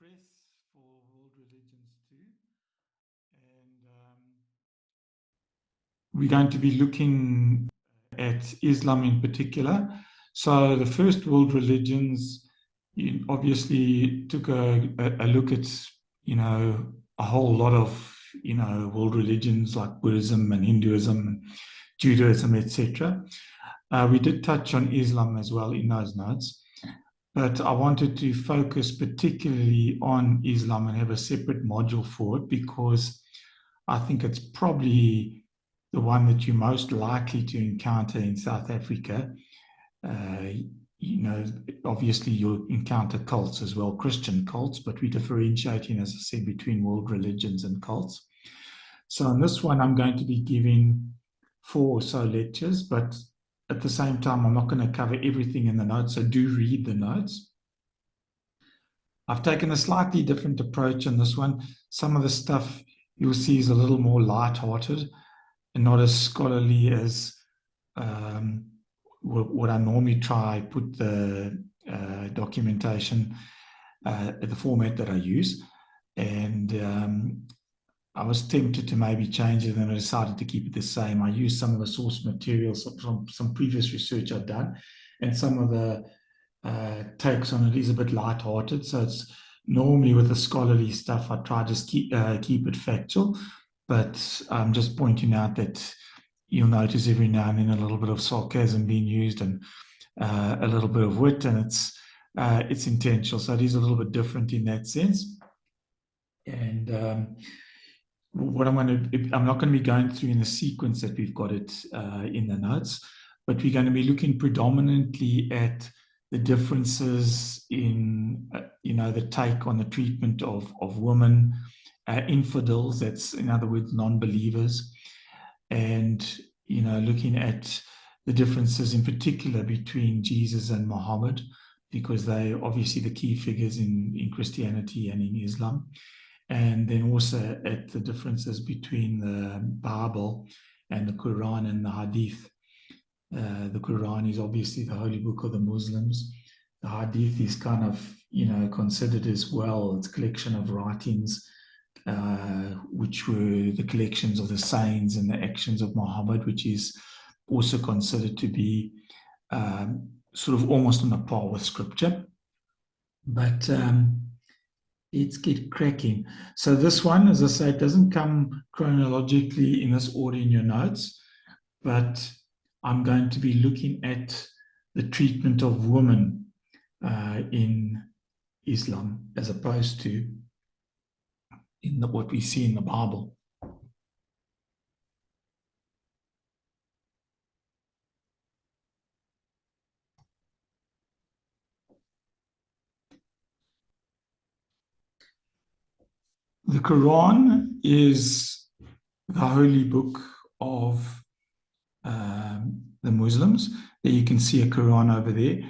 press for World Religions too, and we're going to be looking at Islam in particular. So the first world religions obviously took a look at, a whole lot of, world religions like Buddhism and Hinduism, Judaism, etc. We did touch on Islam as well in those notes, but I wanted to focus particularly on Islam and have a separate module for it because I think it's probably the one that you're most likely to encounter in South Africa. Obviously you'll encounter cults as well, Christian cults, but we're differentiating, as I said, between world religions and cults. So in this one, I'm going to be giving 4 or so lectures, but at the same time, I'm not going to cover everything in the notes, so do read the notes. I've taken a slightly different approach on this one. Some of the stuff you'll see is a little more light-hearted and not as scholarly as what I normally try put the documentation at the format that I use. And I was tempted to maybe change it, and then I decided to keep it the same. I used some of the source materials from some previous research I've done, and some of the takes on it is a bit light-hearted. So it's normally with the scholarly stuff, I try to just keep it factual, but I'm just pointing out that you'll notice every now and then a little bit of sarcasm being used and a little bit of wit, and it's intentional. So it is a little bit different in that sense. And what I'm not going to be going through in the sequence that we've got it in the notes, but we're going to be looking predominantly at the differences in, the take on the treatment of women, infidels, that's in other words, non-believers, and, looking at the differences in particular between Jesus and Muhammad, because they are obviously the key figures in Christianity and in Islam. And then also at the differences between the Bible and the Quran and the Hadith. The Quran is obviously the holy book of the Muslims. The Hadith is kind of, considered as well. It's a collection of writings, which were the collections of the sayings and the actions of Muhammad, which is also considered to be sort of almost on a par with scripture. But let's get cracking. So this one, as I say, it doesn't come chronologically in this order in your notes, but I'm going to be looking at the treatment of women in Islam as opposed to what we see in the Bible. The Quran is the holy book of the Muslims. There you can see a Quran over there.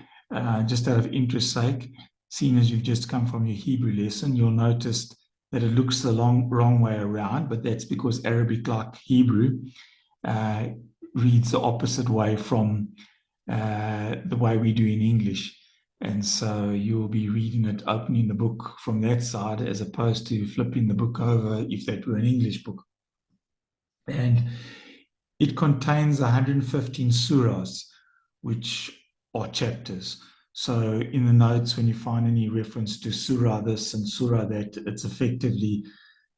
Just out of interest's sake, seeing as you've just come from your Hebrew lesson, you'll notice that it looks the wrong way around, but that's because Arabic, like Hebrew, reads the opposite way from the way we do in English. And so you'll be reading it, opening the book from that side, as opposed to flipping the book over if that were an English book. And it contains 115 surahs, which are chapters. So in the notes, when you find any reference to surah this and surah that, it's effectively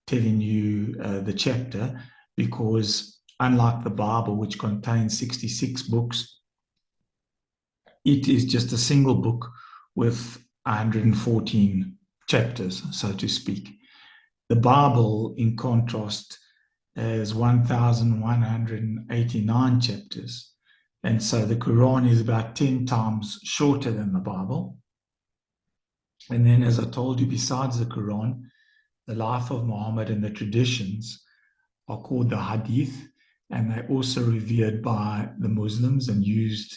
telling you the chapter, because unlike the Bible, which contains 66 books, it is just a single book with 114 chapters, so to speak. The Bible, in contrast, has 1,189 chapters. And so the Quran is about 10 times shorter than the Bible. And then, as I told you, besides the Quran, the life of Muhammad and the traditions are called the Hadith, and they're also revered by the Muslims and used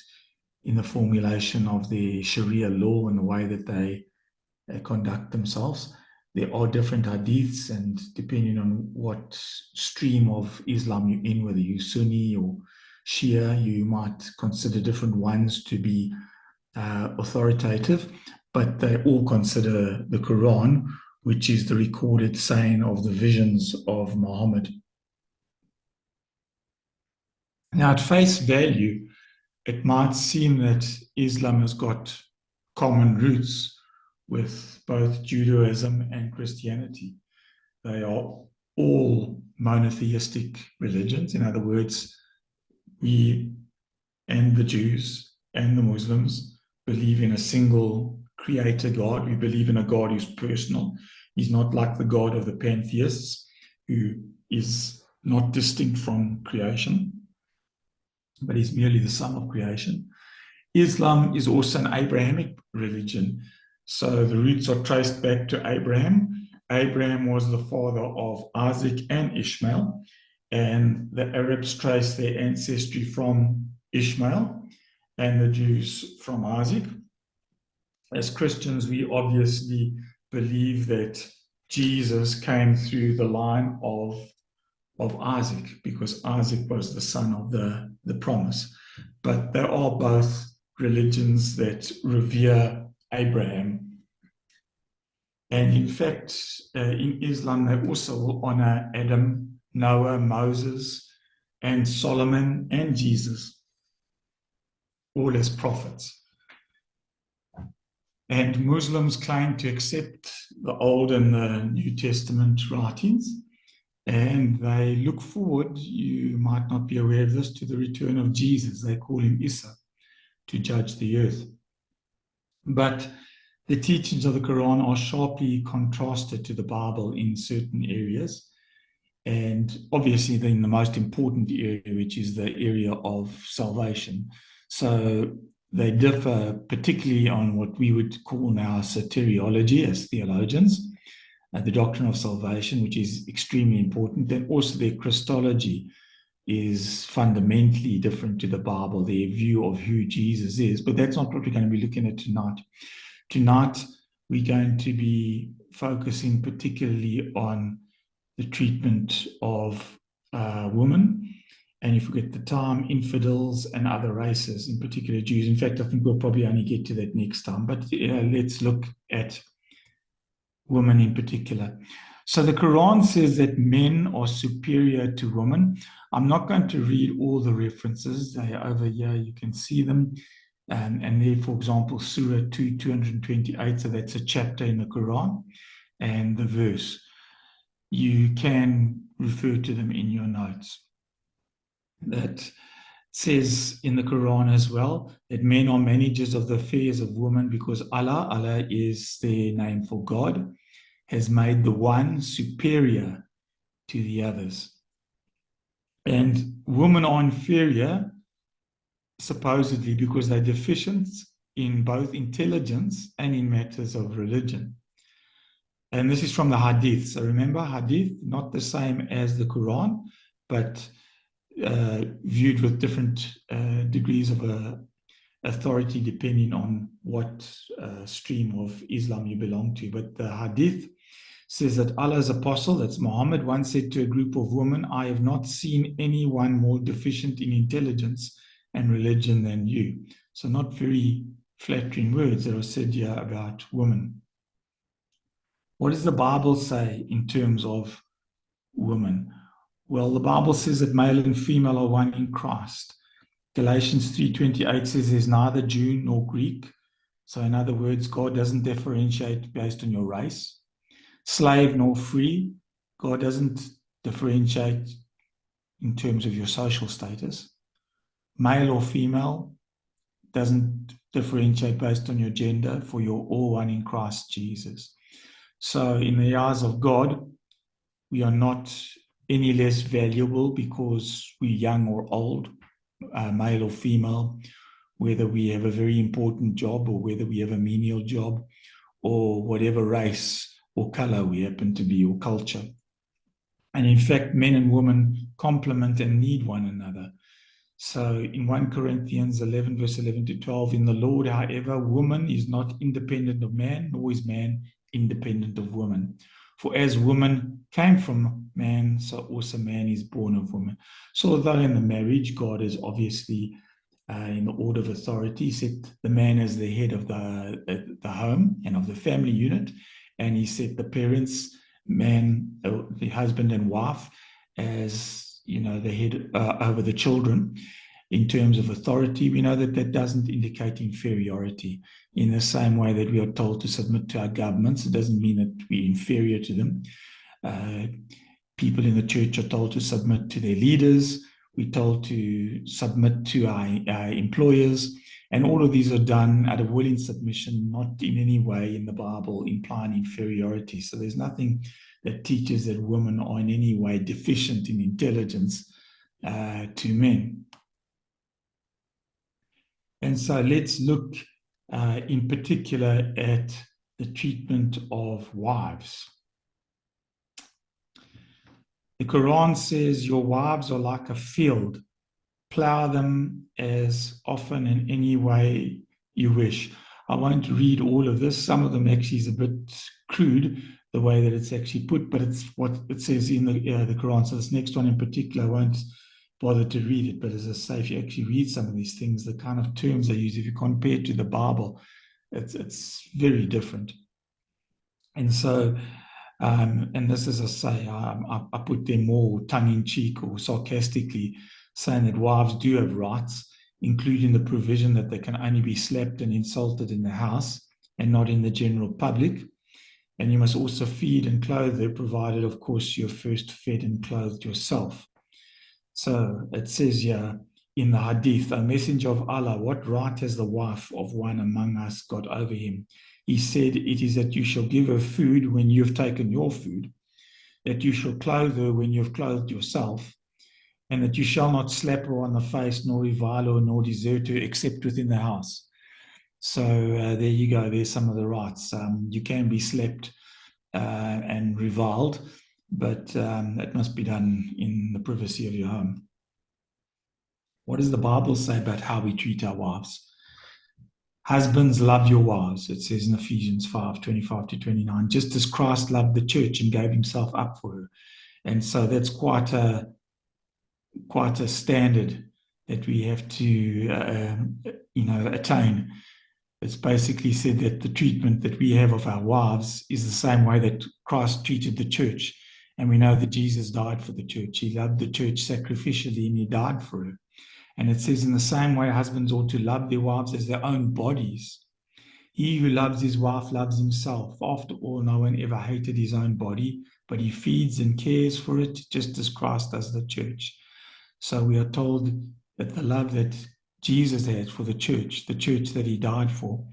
in the formulation of the Sharia law and the way that they conduct themselves. There are different hadiths, and depending on what stream of Islam you're in, whether you're Sunni or Shia, you might consider different ones to be authoritative, but they all consider the Quran which is the recorded saying of the visions of Muhammad. Now, at face value, it might seem that Islam has got common roots with both Judaism and Christianity. They are all monotheistic religions. In other words, we and the Jews and the Muslims believe in a single creator God. We believe in a God who's personal. He's not like the God of the pantheists, who is not distinct from creation, but he's merely the son of creation. Islam is also an Abrahamic religion. So the roots are traced back to Abraham. Abraham was the father of Isaac and Ishmael, and the Arabs trace their ancestry from Ishmael and the Jews from Isaac. As Christians, we obviously believe that Jesus came through the line of Isaac, because Isaac was the son of the promise. But there are both religions that revere Abraham. And in fact, in Islam, they also honor Adam, Noah, Moses, and Solomon, and Jesus, all as prophets. And Muslims claim to accept the Old and the New Testament writings, and they look forward, you might not be aware of this, to the return of Jesus. They call him Isa, to judge the earth. But the teachings of the Quran are sharply contrasted to the Bible in certain areas. And obviously then the most important area, which is the area of salvation. So they differ particularly on what we would call now soteriology as theologians, the doctrine of salvation, which is extremely important. Then also their Christology is fundamentally different to the Bible, their view of who Jesus is. But that's not what we're going to be looking at tonight. Tonight, we're going to be focusing particularly on the treatment of women, and if we get the time, infidels and other races, in particular Jews. In fact, I think we'll probably only get to that next time, but let's look at women in particular. So the Quran says that men are superior to women. I'm not going to read all the references. They are over here. You can see them. And there, for example, Surah 2, 228. So that's a chapter in the Quran. And the verse. You can refer to them in your notes. That says in the Quran as well that men are managers of the affairs of women because Allah is their name for God, has made the one superior to the others. And women are inferior, supposedly, because they're deficient in both intelligence and in matters of religion. And this is from the Hadith. So remember, Hadith, not the same as the Quran, but viewed with different degrees of authority depending on what stream of Islam you belong to. But the Hadith says that Allah's apostle, that's Muhammad, once said to a group of women, I have not seen anyone more deficient in intelligence and religion than you. So not very flattering words that are said here about women. What does the Bible say in terms of women? Well, the Bible says that male and female are one in Christ. Galatians 3:28 says there's neither Jew nor Greek. So in other words, God doesn't differentiate based on your race. Slave nor free. God doesn't differentiate in terms of your social status. Male or female doesn't differentiate based on your gender, for you're all one in Christ Jesus. So in the eyes of God, we are not any less valuable because we're young or old, male or female, whether we have a very important job or whether we have a menial job, or whatever race or color we happen to be, or culture. And in fact, men and women complement and need one another. So in 1 Corinthians 11, verse 11 to 12, in the Lord, however, woman is not independent of man, nor is man independent of woman. For as woman came from man, so also man is born of woman. So although in the marriage, God is obviously in the order of authority, set the man as the head of the home and of the family unit, and he set the parents, the husband and wife, as the head over the children in terms of authority. We know that that doesn't indicate inferiority. In the same way that we are told to submit to our governments, it doesn't mean that we're inferior to them. People in the church are told to submit to their leaders. We're told to submit to our employers. And all of these are done out of willing submission, not in any way in the Bible implying inferiority. So there's nothing that teaches that women are in any way deficient in intelligence to men. And so let's look in particular at the treatment of wives. The Quran says, your wives are like a field. Plow them as often in any way you wish. I won't read all of this. Some of them actually is a bit crude, the way that it's actually put, but it's what it says in the Quran. So this next one in particular, I won't bother to read it, but as I say, if you actually read some of these things, the kind of terms they use, if you compare it to the Bible, it's very different. And so, and this, as I say, I put them more tongue-in-cheek or sarcastically, saying that wives do have rights, including the provision that they can only be slapped and insulted in the house and not in the general public. And you must also feed and clothe her, provided, of course, you're first fed and clothed yourself. So it says here in the Hadith, a messenger of Allah, what right has the wife of one among us got over him? He said, it is that you shall give her food when you have taken your food, that you shall clothe her when you have clothed yourself, and that you shall not slap her on the face, nor revile her, nor desert her, except within the house. So there you go. There's some of the rights. You can be slapped and reviled, but that must be done in the privacy of your home. What does the Bible say about how we treat our wives? Husbands, love your wives, it says in Ephesians 5:25-29, just as Christ loved the church and gave himself up for her. And so that's quite a standard that we have to attain. It's basically said that the treatment that we have of our wives is the same way that Christ treated the church. And we know that Jesus died for the church. He loved the church sacrificially and he died for her. And it says in the same way, husbands ought to love their wives as their own bodies. He who loves his wife loves himself. After all, no one ever hated his own body, but he feeds and cares for it just as Christ does the church. So we are told that the love that Jesus had for the church that he died for,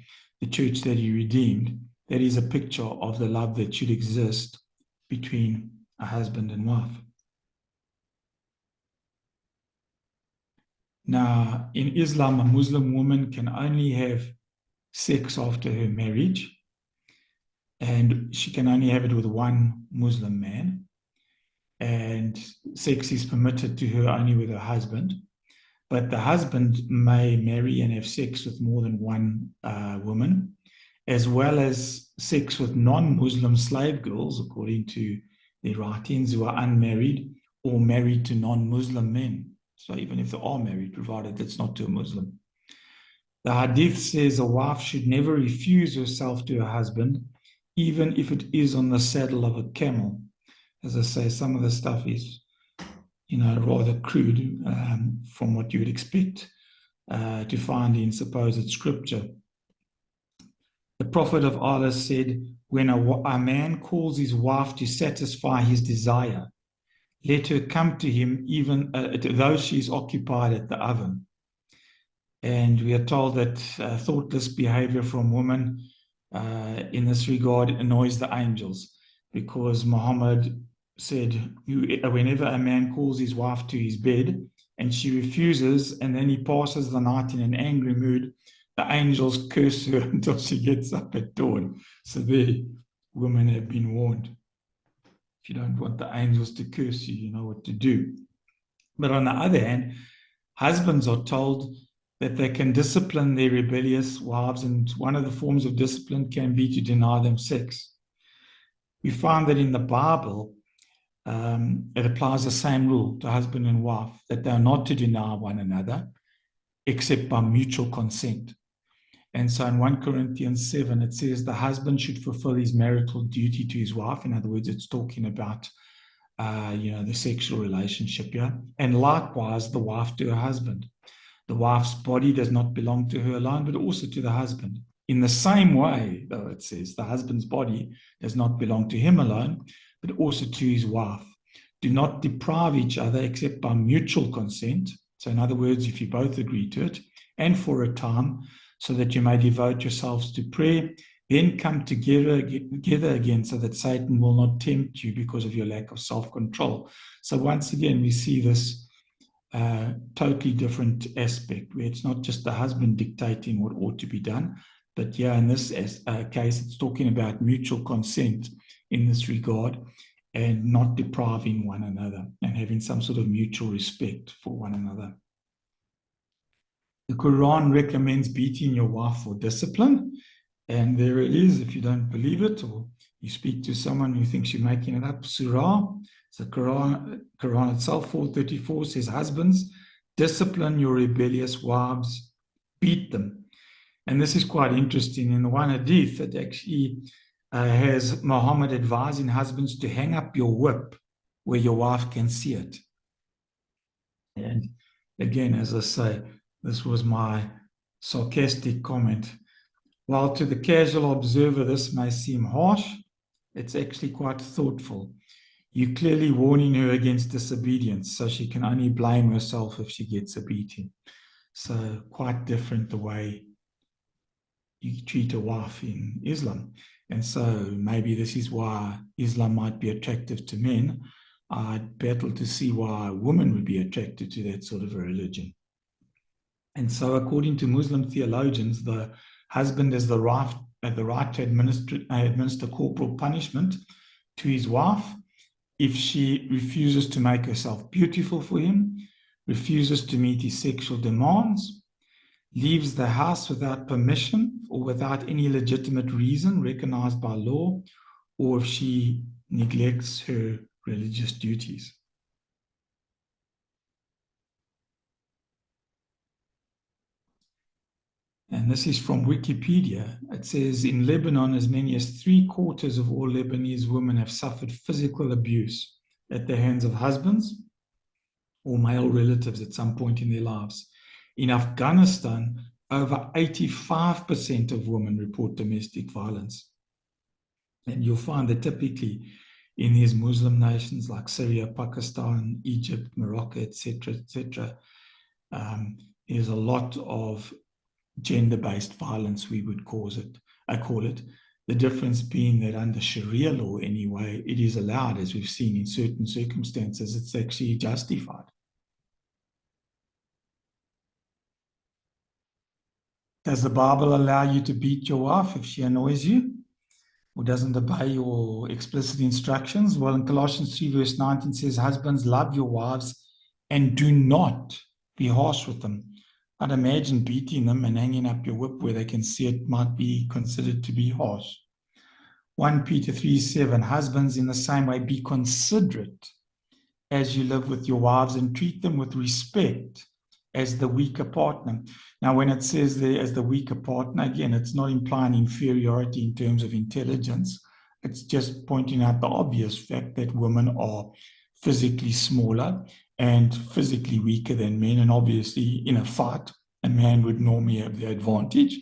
the church that he redeemed, that is a picture of the love that should exist between a husband and wife. Now, in Islam, a Muslim woman can only have sex after her marriage, and she can only have it with one Muslim man, and sex is permitted to her only with her husband. But the husband may marry and have sex with more than one woman, as well as sex with non-Muslim slave girls, according to the writings, who are unmarried or married to non-Muslim men. So even if they are married, provided that's not to a Muslim. The Hadith says a wife should never refuse herself to her husband, even if it is on the saddle of a camel. As I say, some of the stuff is rather crude from what you would expect to find in supposed scripture. The Prophet of Allah said, when a man calls his wife to satisfy his desire, let her come to him even though she is occupied at the oven. And we are told that thoughtless behavior from women in this regard annoys the angels, because Muhammad said, whenever a man calls his wife to his bed and she refuses, and then he passes the night in an angry mood, the angels curse her until she gets up at dawn. So the women have been warned. If you don't want the angels to curse you, you know what to do. But on the other hand, husbands are told that they can discipline their rebellious wives, and one of the forms of discipline can be to deny them sex. We find that in the Bible, it applies the same rule to husband and wife, that they are not to deny one another except by mutual consent. And so in 1 Corinthians 7, it says the husband should fulfill his marital duty to his wife. In other words, it's talking about, the sexual relationship here. And likewise, the wife to her husband. The wife's body does not belong to her alone, but also to the husband. In the same way, though, it says the husband's body does not belong to him alone, but also to his wife. Do not deprive each other except by mutual consent. So, in other words, if you both agree to it, and for a time, so that you may devote yourselves to prayer, then come together again so that Satan will not tempt you because of your lack of self-control. So once again, we see this totally different aspect where it's not just the husband dictating what ought to be done, but in this case, it's talking about mutual consent in this regard and not depriving one another and having some sort of mutual respect for one another. The Quran recommends beating your wife for discipline. And there it is, if you don't believe it, or you speak to someone who thinks you're making it up. Surah, the Quran itself, 434, says, husbands, discipline your rebellious wives, beat them. And this is quite interesting. In the one hadith, it actually has Muhammad advising husbands to hang up your whip where your wife can see it. And again, as I say, this was my sarcastic comment. While to the casual observer this may seem harsh, it's actually quite thoughtful. You're clearly warning her against disobedience, so she can only blame herself if she gets a beating. So quite different the way you treat a wife in Islam. And so maybe this is why Islam might be attractive to men. I'd battle to see why a woman would be attracted to that sort of a religion. And so according to Muslim theologians, the husband has the right to administer corporal punishment to his wife if she refuses to make herself beautiful for him, refuses to meet his sexual demands, leaves the house without permission or without any legitimate reason recognized by law, or if she neglects her religious duties. And this is from Wikipedia. It says, in Lebanon, as many as 3/4 of all Lebanese women have suffered physical abuse at the hands of husbands or male relatives at some point in their lives. In Afghanistan, over 85% of women report domestic violence. And you'll find that typically in these Muslim nations like Syria, Pakistan, Egypt, Morocco, etc., there's a lot of gender-based violence, we would call it. The difference being that under Sharia law, anyway, it is allowed, as we've seen in certain circumstances, it's actually justified. Does the Bible allow you to beat your wife if she annoys you or doesn't obey your explicit instructions? Well, in Colossians 3 verse 19 says, husbands, love your wives and do not be harsh with them. I'd imagine beating them and hanging up your whip where they can see it might be considered to be harsh. 1 Peter 3:7, husbands, in the same way, be considerate as you live with your wives and treat them with respect as the weaker partner. Now, when it says there as the weaker partner, again, it's not implying inferiority in terms of intelligence. It's just pointing out the obvious fact that women are physically smaller and physically weaker than men. And obviously, in a fight, a man would normally have the advantage.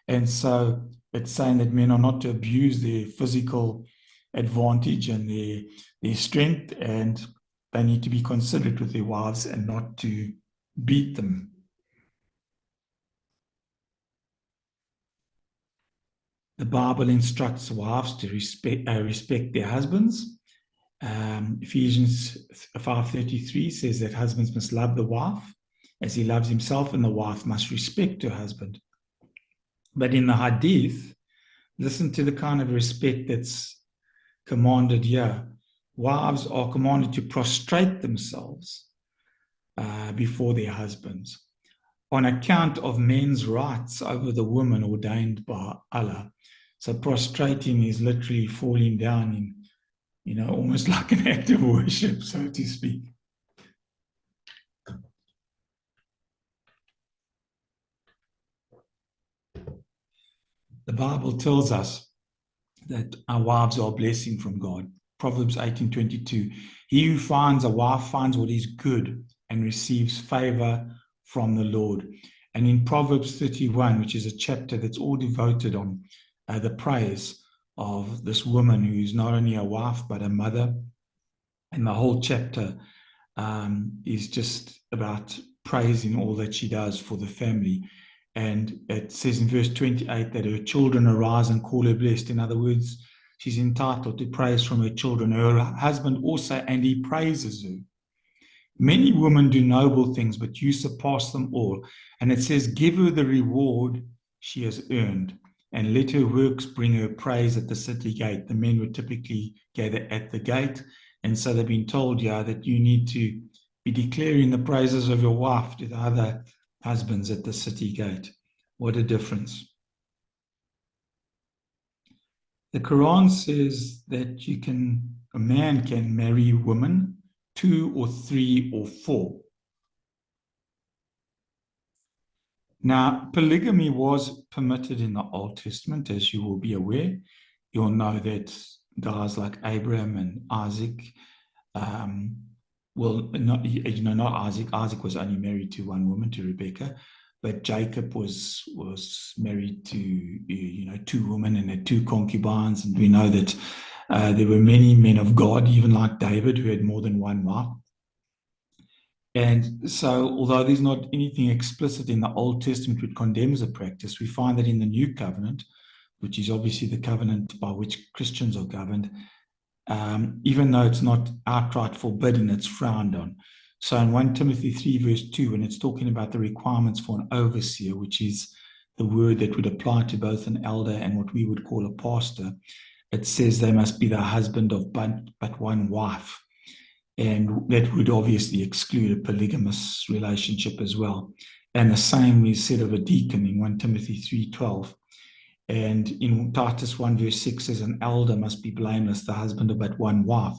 And so it's saying that men are not to abuse their physical advantage and their strength, and they need to be considerate with their wives and not to beat them. The Bible instructs wives to respect their husbands. Ephesians 5:33 says that husbands must love the wife as he loves himself, and the wife must respect her husband. But in the hadith, listen to the kind of respect that's commanded here. Wives are commanded to prostrate themselves before their husbands on account of men's rights over the woman ordained by Allah. So prostrating is literally falling down in, almost like an act of worship, so to speak. The Bible tells us that our wives are a blessing from God. Proverbs 18:22. He who finds a wife finds what is good and receives favor from the Lord. And in Proverbs 31, which is a chapter that's all devoted on the praise of this woman who is not only a wife but a mother, and the whole chapter is just about praising all that she does for the family. And it says in verse 28 that her children arise and call her blessed. In other words, she's entitled to praise from her children. Her husband also, and he praises her. Many women do noble things, but you surpass them all. And it says, give her the reward she has earned, and let her works bring her praise at the city gate. The men would typically gather at the gate. And so they've been told, that you need to be declaring the praises of your wife to the other husbands at the city gate. What a difference. The Quran says that a man can marry women, 2 or 3 or 4. Now, polygamy was permitted in the Old Testament, as you will be aware. You'll know that guys like Abraham and Isaac, not Isaac. Isaac was only married to one woman, to Rebekah, but Jacob was married to 2 women and had 2 concubines, and we know that there were many men of God, even like David, who had more than one wife. And so, although there's not anything explicit in the Old Testament which condemns the practice, we find that in the New Covenant, which is obviously the covenant by which Christians are governed, even though it's not outright forbidden, it's frowned on. So in 1 Timothy 3 verse 2, when it's talking about the requirements for an overseer, which is the word that would apply to both an elder and what we would call a pastor, it says they must be the husband of but one wife. And that would obviously exclude a polygamous relationship as well. And the same is said of a deacon in 1 Timothy 3:12. And in Titus 1 verse 6 says an elder must be blameless, the husband of but one wife.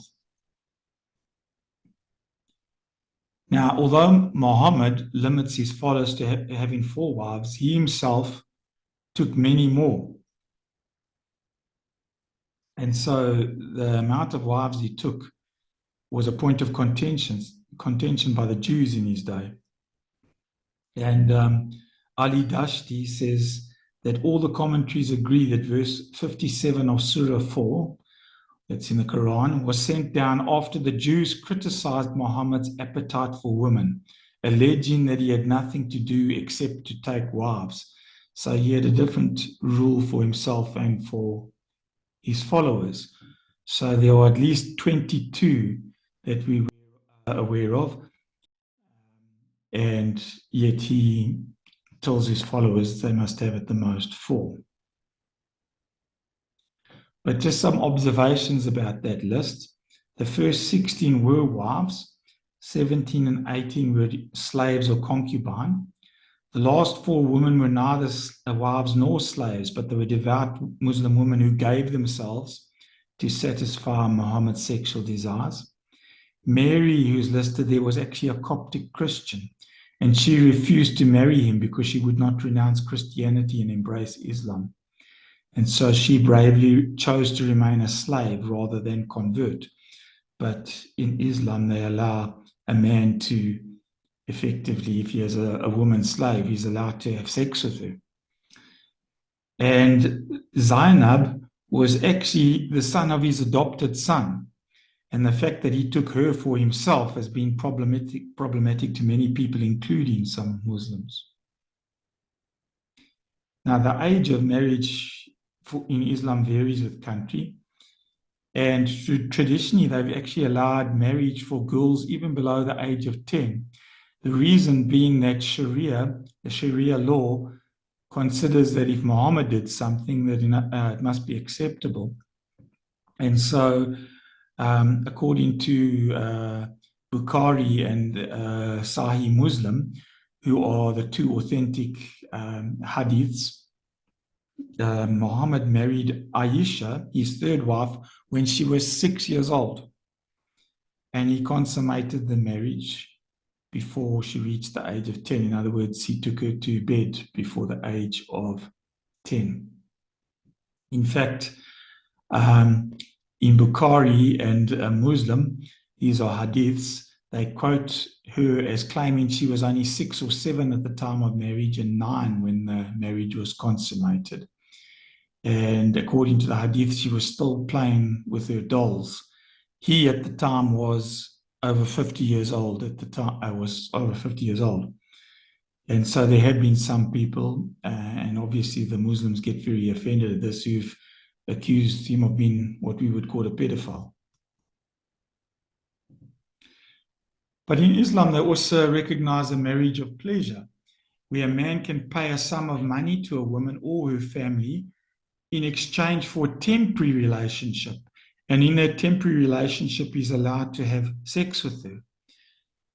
Now, although Muhammad limits his followers to having 4 wives, he himself took many more. And so the amount of wives he took was a point of contention by the Jews in his day. And Ali Dashti says that all the commentaries agree that verse 57 of Surah 4, that's in the Quran, was sent down after the Jews criticized Muhammad's appetite for women, alleging that he had nothing to do except to take wives. So he had a different rule for himself and for his followers. So there are at least 22 that we were aware of, and yet he tells his followers they must have at the most 4. But just some observations about that list. The first 16 were wives, 17 and 18 were slaves or concubine. The last 4 women were neither wives nor slaves, but they were devout Muslim women who gave themselves to satisfy Muhammad's sexual desires. Mary, who's listed there, was actually a Coptic Christian, and she refused to marry him because she would not renounce Christianity and embrace Islam. And so she bravely chose to remain a slave rather than convert. But in Islam, they allow a man to effectively, if he has a woman slave, he's allowed to have sex with her. And Zainab was actually the son of his adopted son. And the fact that he took her for himself has been problematic to many people, including some Muslims. Now, the age of marriage in Islam varies with country. And traditionally, they've actually allowed marriage for girls even below the age of 10. The reason being that the Sharia law, considers that if Muhammad did something, that it must be acceptable. And so, according to Bukhari and Sahih Muslim, who are the 2 authentic hadiths, Muhammad married Aisha, his 3rd wife, when she was 6 years old. And he consummated the marriage before she reached the age of 10. In other words, he took her to bed before the age of 10. In fact, in Bukhari and Muslim, these are hadiths, they quote her as claiming she was only 6 or 7 at the time of marriage and 9 when the marriage was consummated. And according to the hadith, she was still playing with her dolls. He at the time was over 50 years old at the time. I was over 50 years old. And so there have been some people, and obviously the Muslims get very offended at this, who've accused him of being what we would call a pedophile. But in Islam, they also recognize a marriage of pleasure, where a man can pay a sum of money to a woman or her family in exchange for a temporary relationship. And in that temporary relationship, he's allowed to have sex with her.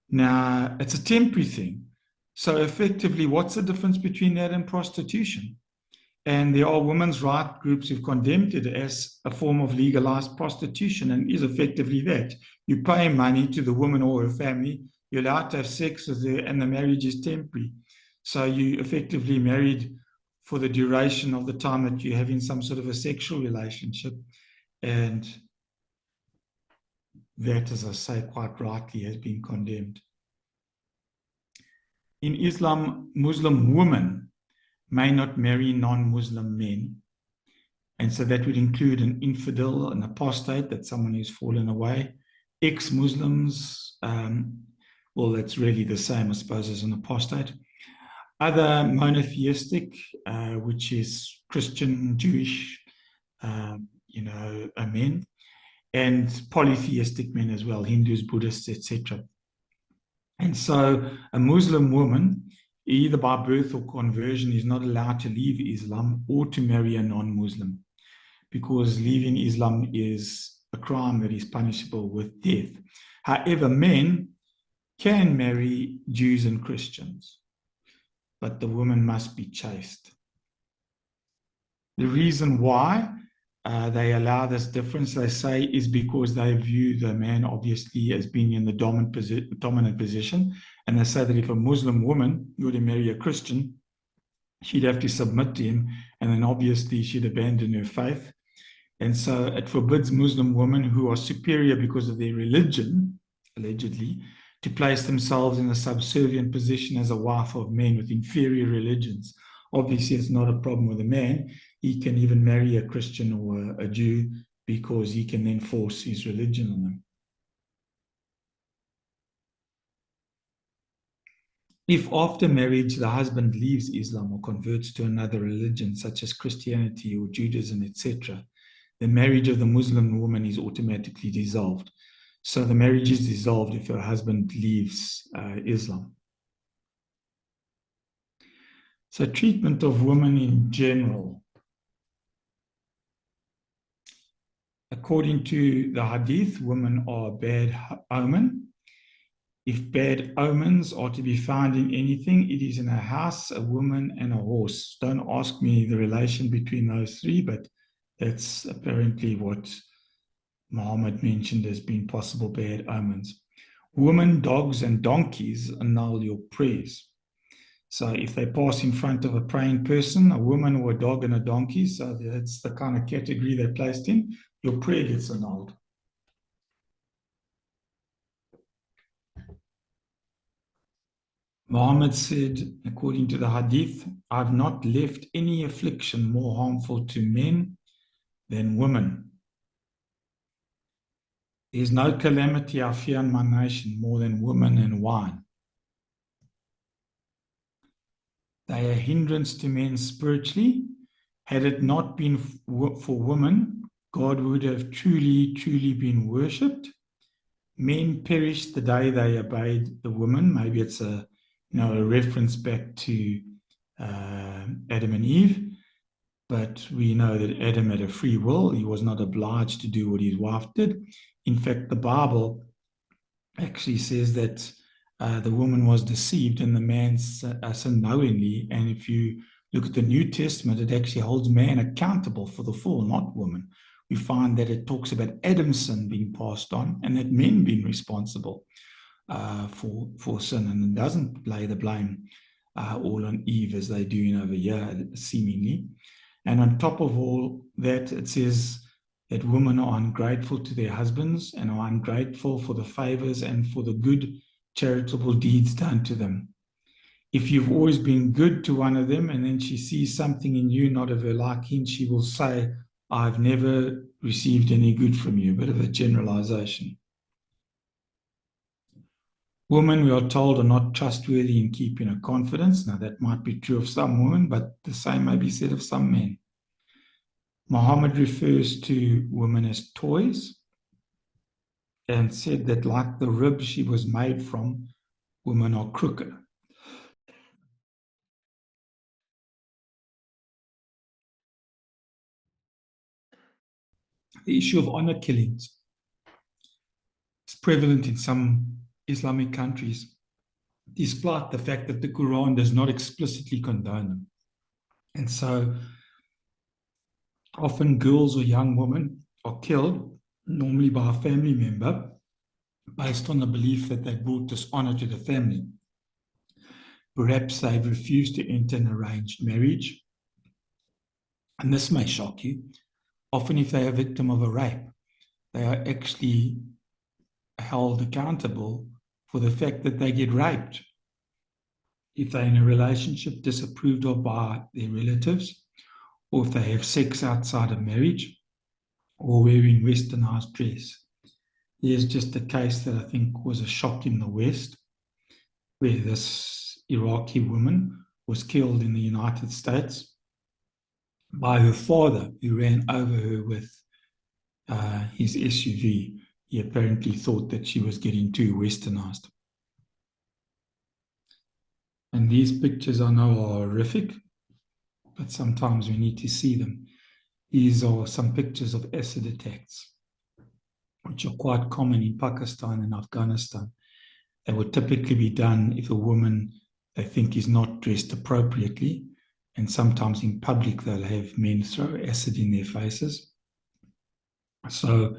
Now, it's a temporary thing. So effectively, what's the difference between that and prostitution? And there are women's rights groups who've condemned it as a form of legalized prostitution, and is effectively that. You pay money to the woman or her family, you're allowed to have sex with her, and the marriage is temporary. So you effectively married for the duration of the time that you're having some sort of a sexual relationship. And that, as I say, quite rightly has been condemned. In Islam, Muslim women may not marry non-Muslim men. And so that would include an infidel, an apostate, that's someone who's fallen away. Ex-Muslims, well, that's really the same, I suppose, as an apostate. Other monotheistic, which is Christian, Jewish, men, and polytheistic men as well, Hindus, Buddhists, etc. And so a Muslim woman, either by birth or conversion, is not allowed to leave Islam or to marry a non-Muslim, because leaving Islam is a crime that is punishable with death. However, men can marry Jews and Christians, but the woman must be chaste. The reason why they allow this difference, they say, is because they view the man obviously as being in the dominant position. And they say that if a Muslim woman were to marry a Christian, she'd have to submit to him, and then obviously she'd abandon her faith. And so it forbids Muslim women who are superior because of their religion, allegedly, to place themselves in a subservient position as a wife of men with inferior religions. Obviously, it's not a problem with a man. He can even marry a Christian or a Jew, because he can then force his religion on them. If after marriage the husband leaves Islam or converts to another religion, such as Christianity or Judaism, etc., the marriage of the Muslim woman is automatically dissolved. So the marriage is dissolved if her husband leaves Islam. So treatment of women in general. According to the hadith, women are a bad omen. If bad omens are to be found in anything, it is in a house, a woman, and a horse. Don't ask me the relation between those three, but that's apparently what Muhammad mentioned as being possible bad omens. Women, dogs, and donkeys annul your prayers. So if they pass in front of a praying person, a woman or a dog and a donkey, so that's the kind of category they're placed in, your prayer gets annulled. Muhammad said, according to the hadith, I've not left any affliction more harmful to men than women. There's no calamity I fear in my nation more than women and wine. They are a hindrance to men spiritually. Had it not been for women, God would have truly, truly been worshipped. Men perished the day they obeyed the woman. Maybe it's a reference back to Adam and Eve. But we know that Adam had a free will. He was not obliged to do what his wife did. In fact, the Bible actually says that the woman was deceived and the man sinned knowingly. And if you look at the New Testament, it actually holds man accountable for the fall, not woman. We find that it talks about Adam's sin being passed on and that men being responsible for sin, and it doesn't lay the blame all on Eve as they do over here, seemingly. And on top of all that, it says that women are ungrateful to their husbands and are ungrateful for the favors and for the good charitable deeds done to them. If you've always been good to one of them and then she sees something in you not of her liking, she will say, I've never received any good from you. A bit of a generalization. Women, we are told, are not trustworthy in keeping a confidence. Now, that might be true of some women, but the same may be said of some men. Muhammad refers to women as toys and said that, like the rib she was made from, women are crooked. The issue of honor killings is prevalent in some Islamic countries, despite the fact that the Quran does not explicitly condone them. And so often girls or young women are killed, normally by a family member, based on the belief that they brought dishonor to the family. Perhaps they've refused to enter an arranged marriage. And this may shock you. Often, if they are a victim of a rape, they are actually held accountable for the fact that they get raped. If they're in a relationship disapproved of by their relatives, or if they have sex outside of marriage, or wearing westernized dress. Here's just a case that I think was a shock in the West, where this Iraqi woman was killed in the United States by her father, who ran over her with his SUV. He apparently thought that she was getting too westernized. And these pictures I know are horrific, but sometimes we need to see them. These are some pictures of acid attacks, which are quite common in Pakistan and Afghanistan. They would typically be done if a woman they think is not dressed appropriately, and sometimes in public they'll have men throw acid in their faces. So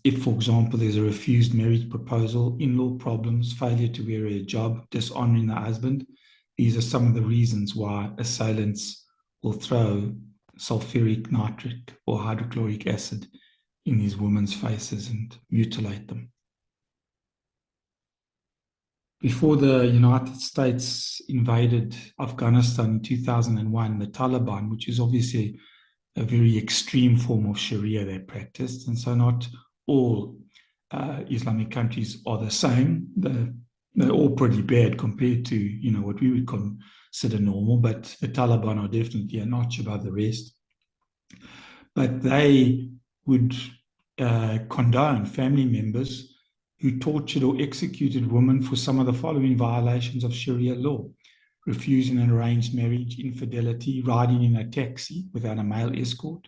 if, for example, there's a refused marriage proposal, in-law problems, failure to wear a job, dishonoring the husband, these are some of the reasons why assailants will throw sulfuric nitric or hydrochloric acid in these women's faces and mutilate them. Before the United States invaded Afghanistan in 2001, the Taliban, which is obviously a very extreme form of Sharia they practiced, and so not all Islamic countries are the same. They're all pretty bad compared to what we would consider normal, but the Taliban are definitely a notch above the rest. But they would condone family members who tortured or executed women for some of the following violations of Sharia law: refusing an arranged marriage, infidelity, riding in a taxi without a male escort,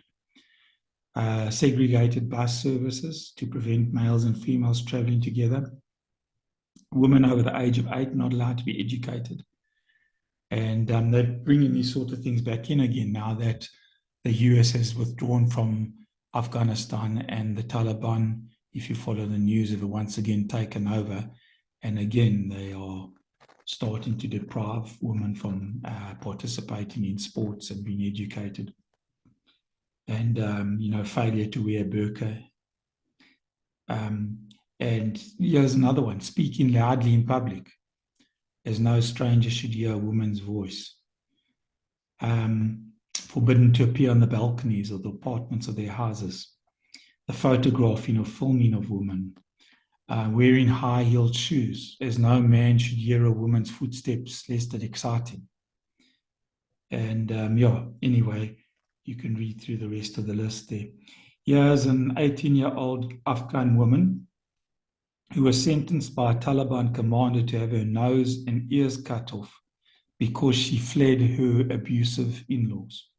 segregated bus services to prevent males and females traveling together, women over the age of 8 not allowed to be educated. And they're bringing these sort of things back in again now that the US has withdrawn from Afghanistan and the Taliban, if you follow the news, have once again taken over. And again, they are starting to deprive women from participating in sports and being educated. And, failure to wear burqa. And here's another one: speaking loudly in public, as no stranger should hear a woman's voice. Forbidden to appear on the balconies of the apartments of their houses. The photographing or filming of women. Wearing high-heeled shoes, as no man should hear a woman's footsteps lest it excite him. And anyway, you can read through the rest of the list there. Here's an 18-year-old Afghan woman who was sentenced by a Taliban commander to have her nose and ears cut off because she fled her abusive in-laws.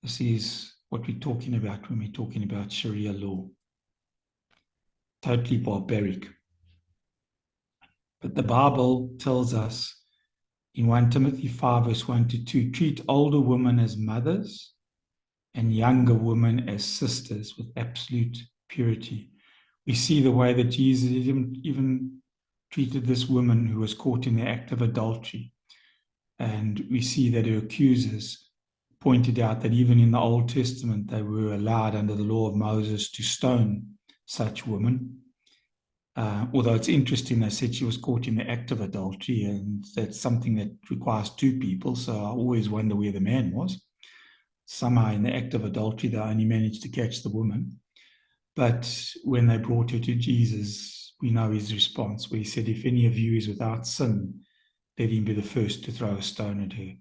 This is what we're talking about when we're talking about Sharia law. Totally barbaric. But the Bible tells us in 1 Timothy 5 verse 1 to 2, treat older women as mothers and younger women as sisters with absolute purity. We see the way that Jesus even treated this woman who was caught in the act of adultery. And we see that her accusers pointed out that even in the Old Testament, they were allowed under the law of Moses to stone such women. Although it's interesting, they said she was caught in the act of adultery, and that's something that requires two people. So I always wonder where the man was. Somehow in the act of adultery, they only managed to catch the woman. But when they brought her to Jesus, we know his response, where he said, if any of you is without sin, let him be the first to throw a stone at her.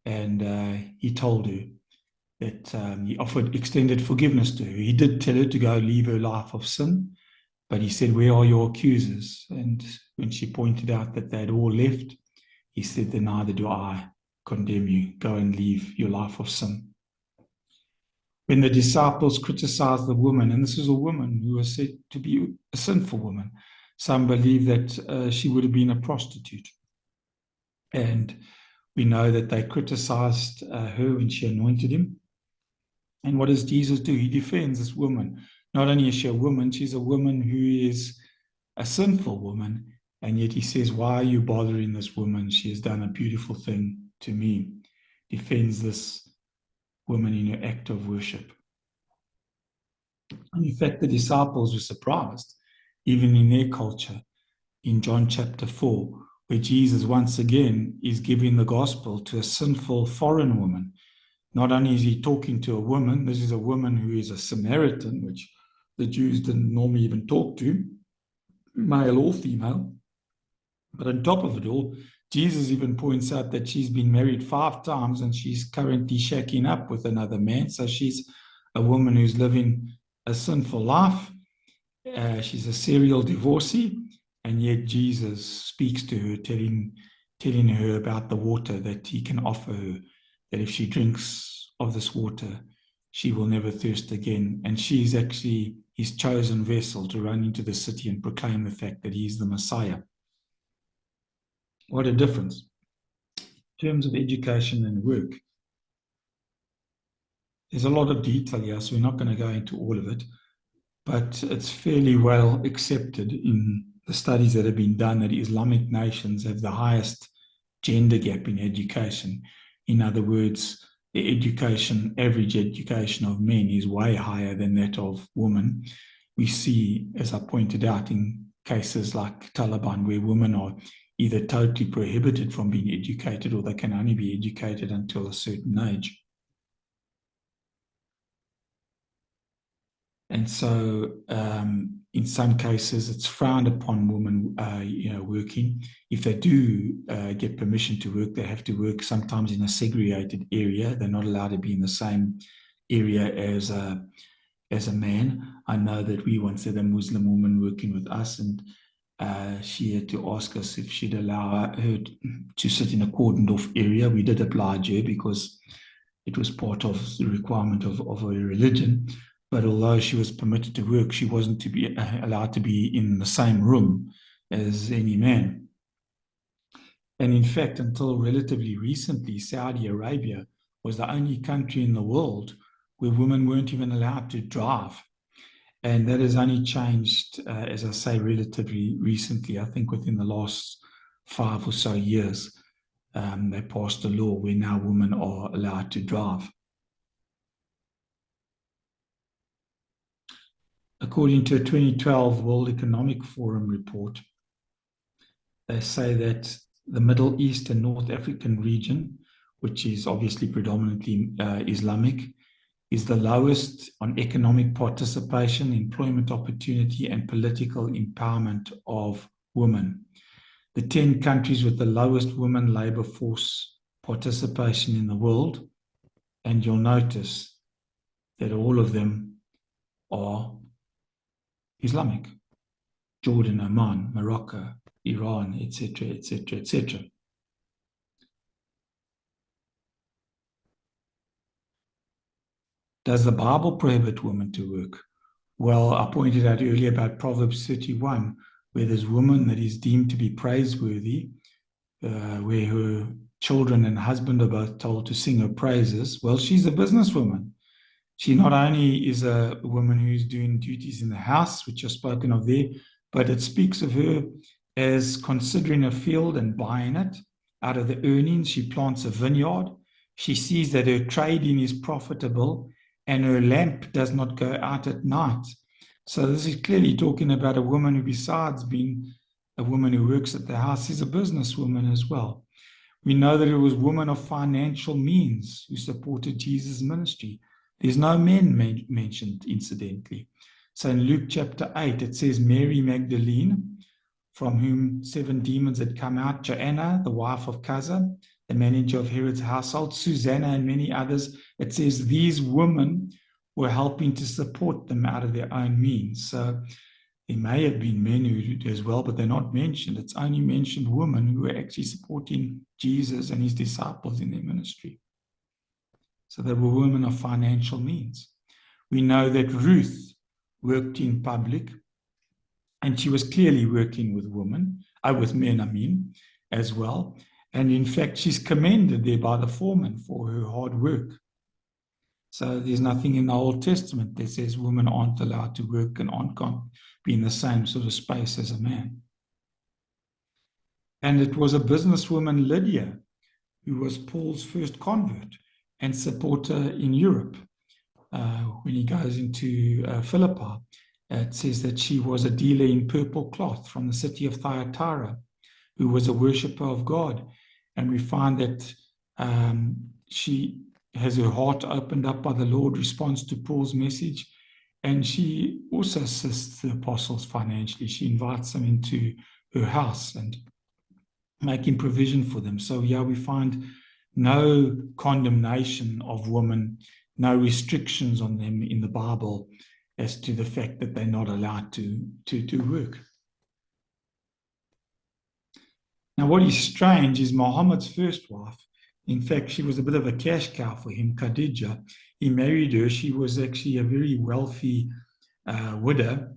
And he told her that he offered extended forgiveness to her. He did tell her to go leave her life of sin, but he said, where are your accusers? And when she pointed out that they had all left, he said, then neither do I condemn you. Go and leave your life of sin. When the disciples criticized the woman, and this is a woman who was said to be a sinful woman, some believe that she would have been a prostitute. And we know that they criticized her when she anointed him. And what does Jesus do? He defends this woman. Not only is she a woman, she's a woman who is a sinful woman. And yet he says, why are you bothering this woman? She has done a beautiful thing to me. Defends this woman in her act of worship. And in fact, the disciples were surprised, even in their culture, in John chapter 4, where Jesus once again is giving the gospel to a sinful foreign woman. Not only is he talking to a woman, this is a woman who is a Samaritan, which the Jews didn't normally even talk to, male or female. But on top of it all, Jesus even points out that she's been married 5 times and she's currently shacking up with another man. So she's a woman who's living a sinful life. She's a serial divorcee. And yet Jesus speaks to her, telling her about the water that he can offer her, that if she drinks of this water, she will never thirst again. And she is actually his chosen vessel to run into the city and proclaim the fact that he is the Messiah. What a difference. In terms of education and work, there's a lot of detail here, so we're not going to go into all of it, but it's fairly well accepted in the studies that have been done that Islamic nations have the highest gender gap in education. In other words, the average education of men is way higher than that of women. We see, as I pointed out, in cases like Taliban, where women are either totally prohibited from being educated or they can only be educated until a certain age. And so in some cases, it's frowned upon women working. If they do get permission to work, they have to work sometimes in a segregated area. They're not allowed to be in the same area as a man. I know that we once had a Muslim woman working with us, and she had to ask us if she'd allow her to sit in a cordoned off area. We did oblige her because it was part of the requirement of her religion. But although she was permitted to work, she wasn't to be allowed to be in the same room as any man. And in fact, until relatively recently, Saudi Arabia was the only country in the world where women weren't even allowed to drive. And that has only changed, as I say, relatively recently. I think within the last 5 or so years, they passed a law where now women are allowed to drive. According to a 2012 World Economic Forum report, they say that the Middle East and North African region, which is obviously predominantly Islamic, is the lowest on economic participation, employment opportunity, and political empowerment of women. The 10 countries with the lowest women labor force participation in the world, and you'll notice that all of them are Islamic: Jordan, Oman, Morocco, Iran, etc., etc., etc. Does the Bible prohibit women to work? Well, I pointed out earlier about Proverbs 31, where there's a woman that is deemed to be praiseworthy, where her children and husband are both told to sing her praises. Well, she's a businesswoman. She not only is a woman who's doing duties in the house, which are spoken of there, but it speaks of her as considering a field and buying it. Out of the earnings, she plants a vineyard. She sees that her trading is profitable and her lamp does not go out at night. So this is clearly talking about a woman who, besides being a woman who works at the house, is a businesswoman as well. We know that it was women of financial means who supported Jesus' ministry. There's no men mentioned, incidentally. So in Luke chapter 8, it says Mary Magdalene, from whom 7 demons had come out, Joanna, the wife of Chuza, the manager of Herod's household, Susanna, and many others. It says these women were helping to support them out of their own means. So there may have been men who did as well, but they're not mentioned. It's only mentioned women who were actually supporting Jesus and his disciples in their ministry. So they were women of financial means. We know that Ruth worked in public, and she was clearly working with women, with men, as well. And in fact, she's commended there by the foreman for her hard work. So there's nothing in the Old Testament that says women aren't allowed to work and can't be in the same sort of space as a man. And it was a businesswoman, Lydia, who was Paul's first convert and supporter in Europe. When he goes into Philippi, it says that she was a dealer in purple cloth from the city of Thyatira, who was a worshipper of God. And we find that she has her heart opened up by the Lord, responds to Paul's message, and she also assists the apostles financially. She invites them into her house and making provision for them. So yeah, we find no condemnation of women, no restrictions on them in the Bible as to the fact that they're not allowed to work. Now, what is strange is Muhammad's first wife. In fact, she was a bit of a cash cow for him, Khadija. He married her. She was actually a very wealthy widow,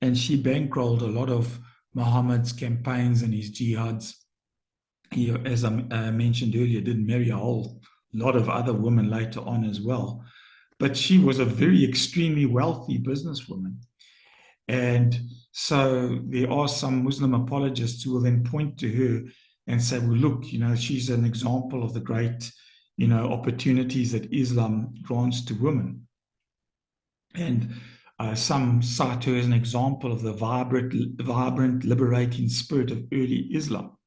and she bankrolled a lot of Muhammad's campaigns and his jihads. He, as I mentioned earlier, did marry a whole lot of other women later on as well. But she was a very extremely wealthy businesswoman. And so there are some Muslim apologists who will then point to her and say, well, look, she's an example of the great, opportunities that Islam grants to women. And some cite her as an example of the vibrant, liberating spirit of early Islam.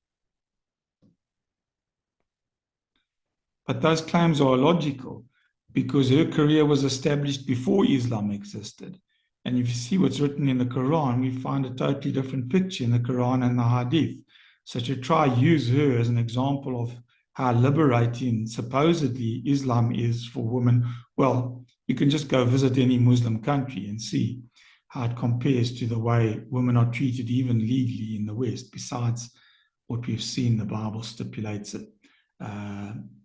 But those claims are illogical because her career was established before Islam existed. And if you see what's written in the Quran, we find a totally different picture in the Quran and the Hadith. So to try use her as an example of how liberating supposedly Islam is for women, well, you can just go visit any Muslim country and see how it compares to the way women are treated even legally in the West. Besides what we've seen, the Bible stipulates it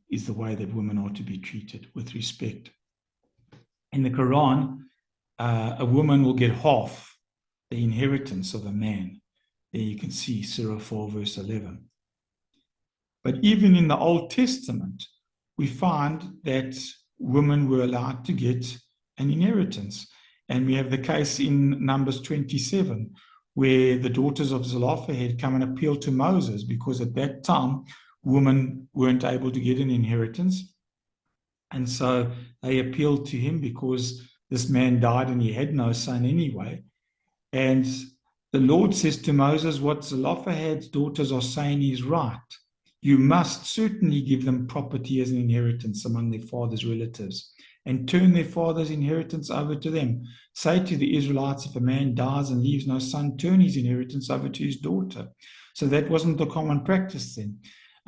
is the way that women are to be treated with respect. In the Quran, a woman will get half the inheritance of a man. There you can see Surah 4, verse 11. But even in the Old Testament, we find that women were allowed to get an inheritance. And we have the case in Numbers 27, where the daughters of Zelophehad come and appeal to Moses, because at that time, women weren't able to get an inheritance. And so they appealed to him because this man died and he had no son anyway. And the Lord says to Moses, what Zelophehad's daughters are saying is right. You must certainly give them property as an inheritance among their father's relatives and turn their father's inheritance over to them. Say to the Israelites, if a man dies and leaves no son, turn his inheritance over to his daughter. So that wasn't the common practice then.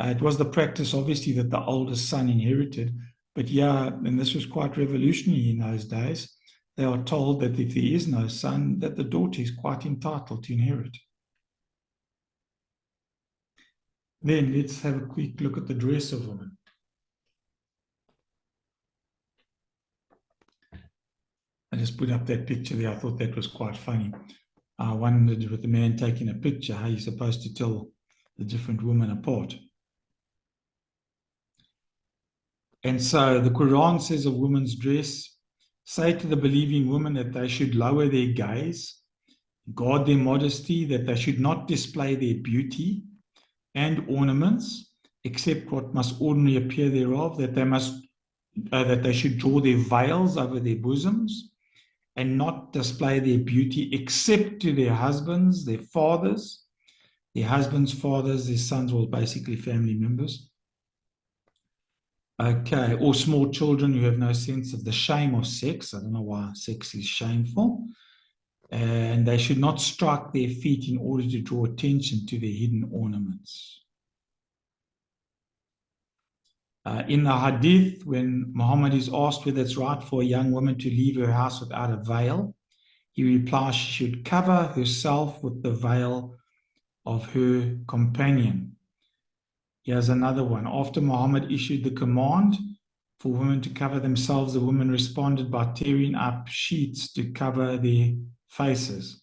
It was the practice, obviously, that the oldest son inherited. But yeah, and this was quite revolutionary in those days. They are told that if there is no son, that the daughter is quite entitled to inherit. Then let's have a quick look at the dress of women. I just put up that picture there. I thought that was quite funny. I wondered with the man taking a picture, how you're supposed to tell the different women apart. And so the Quran says of women's dress, say to the believing women that they should lower their gaze, guard their modesty, that they should not display their beauty and ornaments, except what must ordinarily appear thereof, that they should draw their veils over their bosoms, and not display their beauty except to their husbands, their fathers, their husbands' fathers, their sons, or basically family members. Okay, or small children who have no sense of the shame of sex. I don't know why sex is shameful. And they should not strike their feet in order to draw attention to their hidden ornaments. In the hadith, when Muhammad is asked whether it's right for a young woman to leave her house without a veil, he replies she should cover herself with the veil of her companion. Here's another one. After Muhammad issued the command for women to cover themselves, the women responded by tearing up sheets to cover their faces.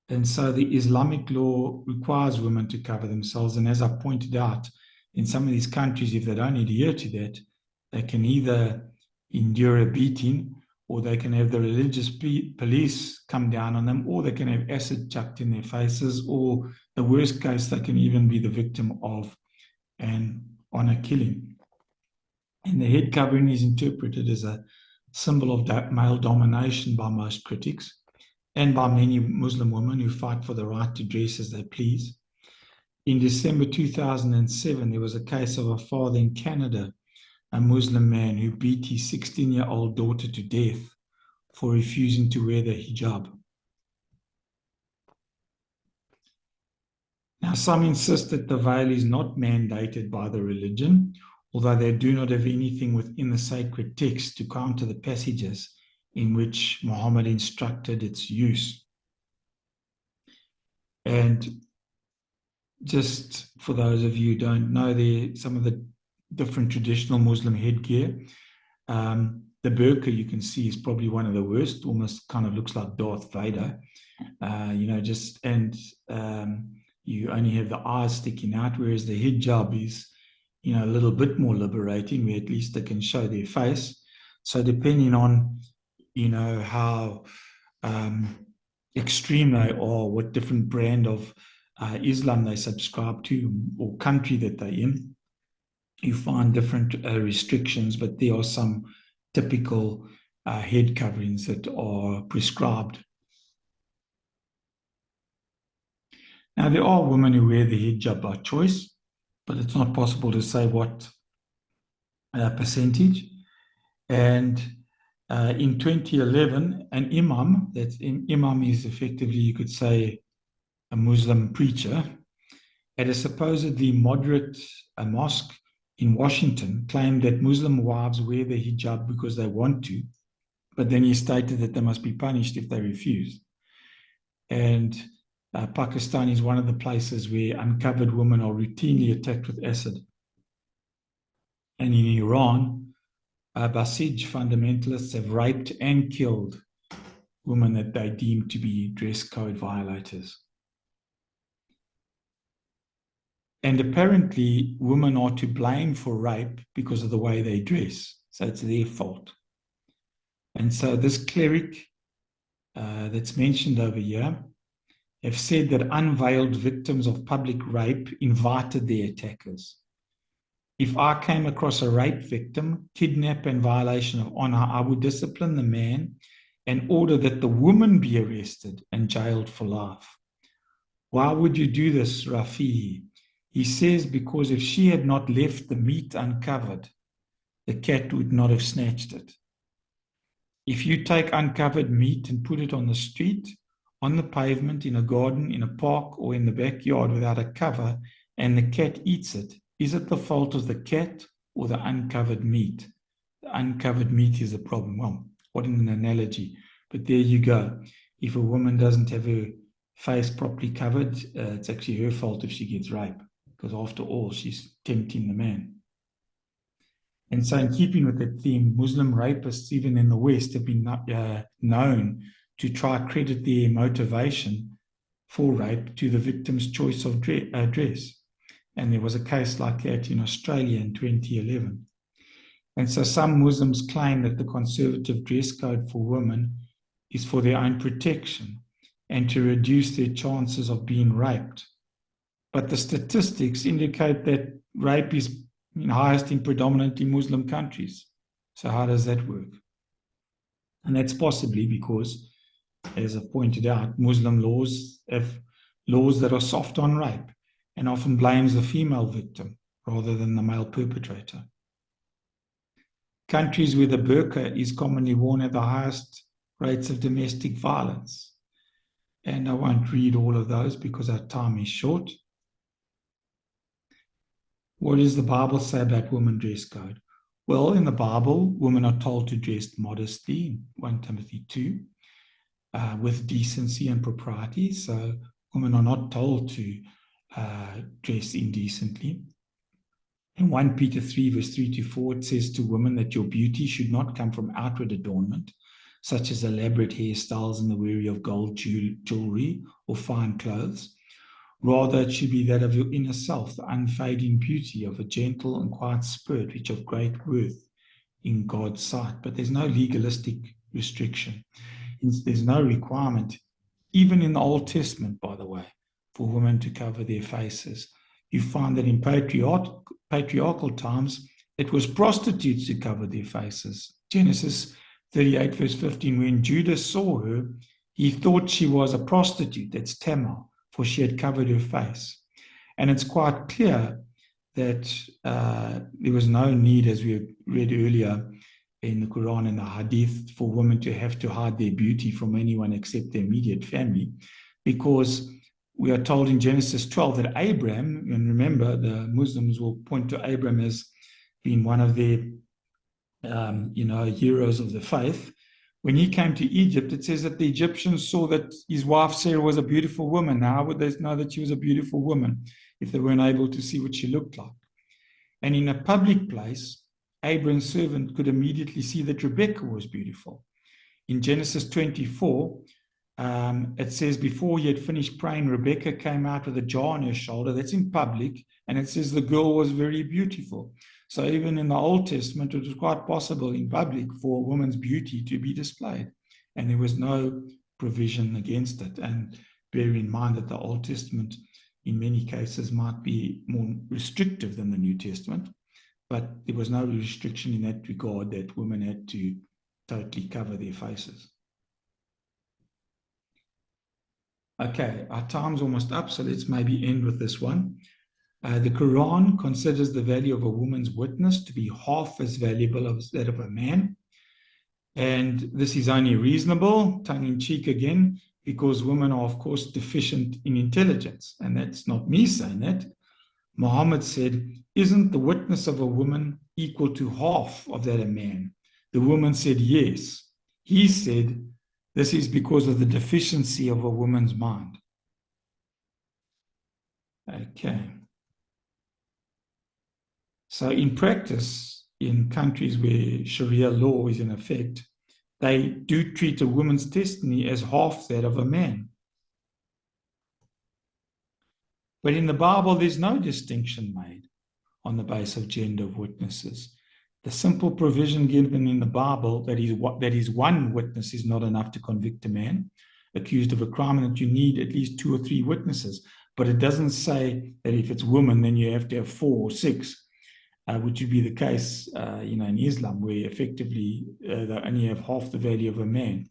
And so the Islamic law requires women to cover themselves. And as I pointed out, in some of these countries, if they don't adhere to that, they can either endure a beating, or they can have the religious police come down on them, or they can have acid chucked in their faces, or the worst case, they can even be the victim of an honor killing. And the head covering is interpreted as a symbol of male domination by most critics, and by many Muslim women who fight for the right to dress as they please. In December 2007, there was a case of a father in Canada, a Muslim man, who beat his 16-year-old daughter to death for refusing to wear the hijab. Now, some insist that the veil is not mandated by the religion, although they do not have anything within the sacred text to counter the passages in which Muhammad instructed its use. And just for those of you who don't know, some of the different traditional Muslim headgear. The burqa you can see is probably one of the worst, almost kind of looks like Darth Vader, you only have the eyes sticking out, whereas the hijab is, a little bit more liberating, where at least they can show their face. So depending on, how extreme they are, what different brand of Islam they subscribe to, or country that they're in, you find different restrictions, but there are some typical head coverings that are prescribed. Now, there are women who wear the hijab by choice, but it's not possible to say what percentage. And in 2011, an imam, imam is effectively, you could say, a Muslim preacher, at a supposedly moderate mosque in Washington, claimed that Muslim wives wear the hijab because they want to, but then he stated that they must be punished if they refuse. And Pakistan is one of the places where uncovered women are routinely attacked with acid. And in Iran, Basij fundamentalists have raped and killed women that they deem to be dress code violators. And apparently, women are to blame for rape because of the way they dress. So it's their fault. And so this cleric that's mentioned over here have said that unveiled victims of public rape invited their attackers. If I came across a rape victim, kidnap and violation of honor, I would discipline the man and order that the woman be arrested and jailed for life. Why would you do this, Rafihi? He says because if she had not left the meat uncovered, the cat would not have snatched it. If you take uncovered meat and put it on the street, on the pavement, in a garden, in a park, or in the backyard without a cover, and the cat eats it, is it the fault of the cat or the uncovered meat? The uncovered meat is the problem. Well, what an analogy. But there you go. If a woman doesn't have her face properly covered, it's actually her fault if she gets raped, because after all, she's tempting the man. And so in keeping with that theme, Muslim rapists, even in the West, have been known to try to credit their motivation for rape to the victim's choice of dress. And there was a case like that in Australia in 2011. And so some Muslims claim that the conservative dress code for women is for their own protection and to reduce their chances of being raped. but the statistics indicate that rape is highest in predominantly Muslim countries. So how does that work? And that's possibly because, as I've pointed out, Muslim laws have laws that are soft on rape and often blames the female victim rather than the male perpetrator. Countries where the burqa is commonly worn have the highest rates of domestic violence. And I won't read all of those because our time is short. What does the Bible say about women dress code? Well, in the Bible, women are told to dress modestly, 1 Timothy 2, with decency and propriety. So women are not told to dress indecently. In 1 Peter 3, verse 3 to 4, it says to women that your beauty should not come from outward adornment, such as elaborate hairstyles and the wearing of gold jewelry or fine clothes. Rather, it should be that of your inner self, the unfading beauty of a gentle and quiet spirit, which of great worth in God's sight. But there's no legalistic restriction. There's no requirement, even in the Old Testament, by the way, for women to cover their faces. You find that in patriarchal times, it was prostitutes who covered their faces. Genesis 38, verse 15, when Judah saw her, he thought she was a prostitute, that's Tamar, for she had covered her face. And it's quite clear that there was no need, as we read earlier in the Quran and the Hadith, for women to have to hide their beauty from anyone except their immediate family, because we are told in Genesis 12 that Abraham, and remember, the Muslims will point to Abraham as being one of their heroes of the faith. When he came to Egypt, it says that the Egyptians saw that his wife Sarah was a beautiful woman. Now, how would they know that she was a beautiful woman if they weren't able to see what she looked like? And in a public place, Abraham's servant could immediately see that Rebekah was beautiful. In Genesis 24, it says before he had finished praying, Rebekah came out with a jar on her shoulder. That's in public. And it says the girl was very beautiful. So even in the Old Testament, it was quite possible in public for a woman's beauty to be displayed. And there was no provision against it. And bear in mind that the Old Testament, in many cases, might be more restrictive than the New Testament. But there was no restriction in that regard that women had to totally cover their faces. Okay, our time's almost up, so let's maybe end with this one. The Quran considers the value of a woman's witness to be half as valuable as that of a man. And this is only reasonable, tongue-in-cheek again, because women are, of course, deficient in intelligence. And that's not me saying that. Muhammad said, isn't the witness of a woman equal to half of that of a man? The woman said, yes. He said, this is because of the deficiency of a woman's mind. Okay. So in practice, in countries where Sharia law is in effect, they do treat a woman's testimony as half that of a man. But in the Bible, there's no distinction made on the basis of gender of witnesses. The simple provision given in the Bible that is one witness is not enough to convict a man accused of a crime, and that you need at least 2 or 3 witnesses. But it doesn't say that if it's women, then you have to have 4 or 6. Which would be the case, in Islam, where effectively they only have half the value of a man.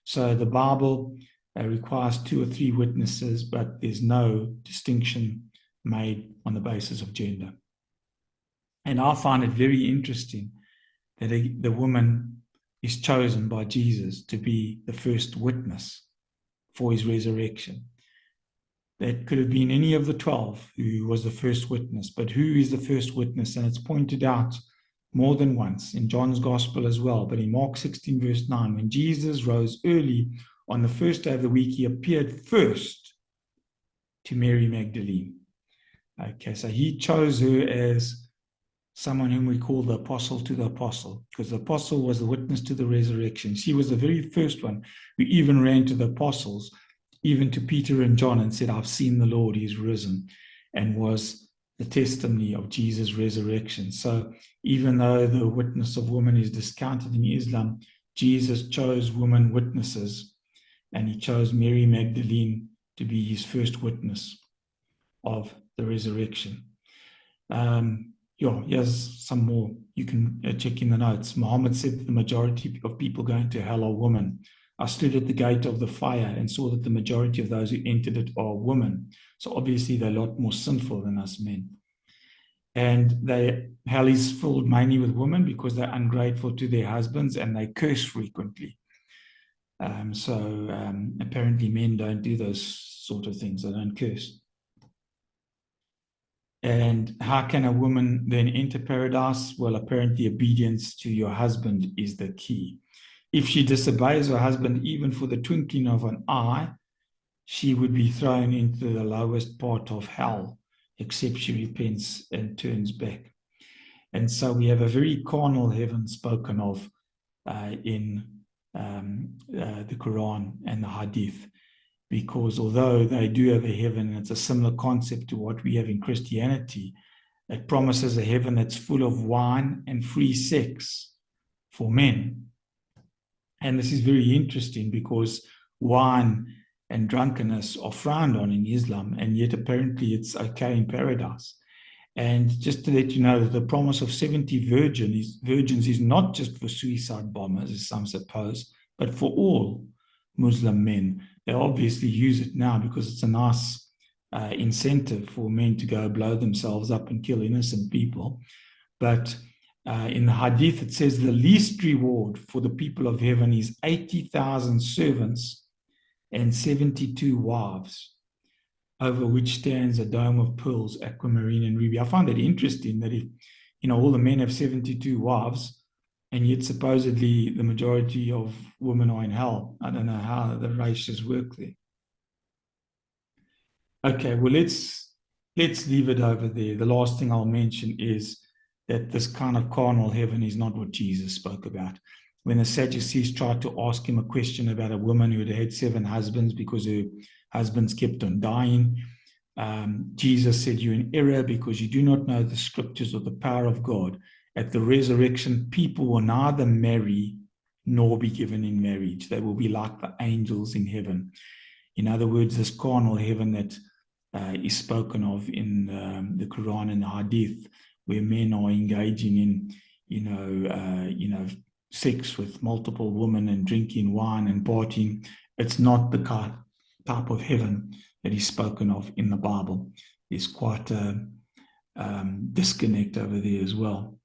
So the Bible requires 2 or 3 witnesses, but there's no distinction made on the basis of gender. And I find it very interesting that the woman is chosen by Jesus to be the first witness for his resurrection. That could have been any of the 12 who was the first witness, but who is the first witness? And it's pointed out more than once in John's Gospel as well, but in Mark 16, verse 9, when Jesus rose early on the first day of the week, he appeared first to Mary Magdalene. Okay, so he chose her as someone whom we call the apostle to the apostle, because the apostle was the witness to the resurrection. She was the very first one who even ran to the apostles, even to Peter and John, and said, I've seen the Lord, he's risen, and was the testimony of Jesus' resurrection. So even though the witness of woman is discounted in Islam, Jesus chose women witnesses, and he chose Mary Magdalene to be his first witness. of the resurrection. Here's some more. You can check in the notes. Muhammad said that the majority of people going to hell are women. I stood at the gate of the fire and saw that the majority of those who entered it are women. So obviously they're a lot more sinful than us men. And hell is filled mainly with women because they're ungrateful to their husbands and they curse frequently. Apparently men don't do those sort of things. They don't curse. And how can a woman then enter paradise? Well, apparently obedience to your husband is the key. If she disobeys her husband even for the twinkling of an eye, she would be thrown into the lowest part of hell, except she repents and turns back. And so we have a very carnal heaven spoken of in the Quran and the Hadith, because although they do have a heaven, it's a similar concept to what we have in Christianity. It promises a heaven that's full of wine and free sex for men. And this is very interesting because wine and drunkenness are frowned on in Islam, and yet apparently it's okay in paradise. And just to let you know that the promise of 70 virgins is not just for suicide bombers, as some suppose, but for all Muslim men. They obviously use it now because it's a nice incentive for men to go blow themselves up and kill innocent people. But in the Hadith, it says the least reward for the people of heaven is 80,000 servants and 72 wives, over which stands a dome of pearls, aquamarine, and ruby. I find that interesting that if, all the men have 72 wives, and yet supposedly the majority of women are in hell. I don't know how the ratios work there. Okay, well, let's leave it over there. The last thing I'll mention is that this kind of carnal heaven is not what Jesus spoke about. When the Sadducees tried to ask him a question about a woman who had 7 husbands because her husbands kept on dying, Jesus said, "You're in error because you do not know the scriptures or the power of God. At the resurrection, people will neither marry nor be given in marriage. They will be like the angels in heaven." In other words, this carnal heaven that is spoken of in the Quran and the Hadith, where men are engaging in, sex with multiple women and drinking wine and partying, it's not the type of heaven that is spoken of in the Bible. There's quite a disconnect over there as well.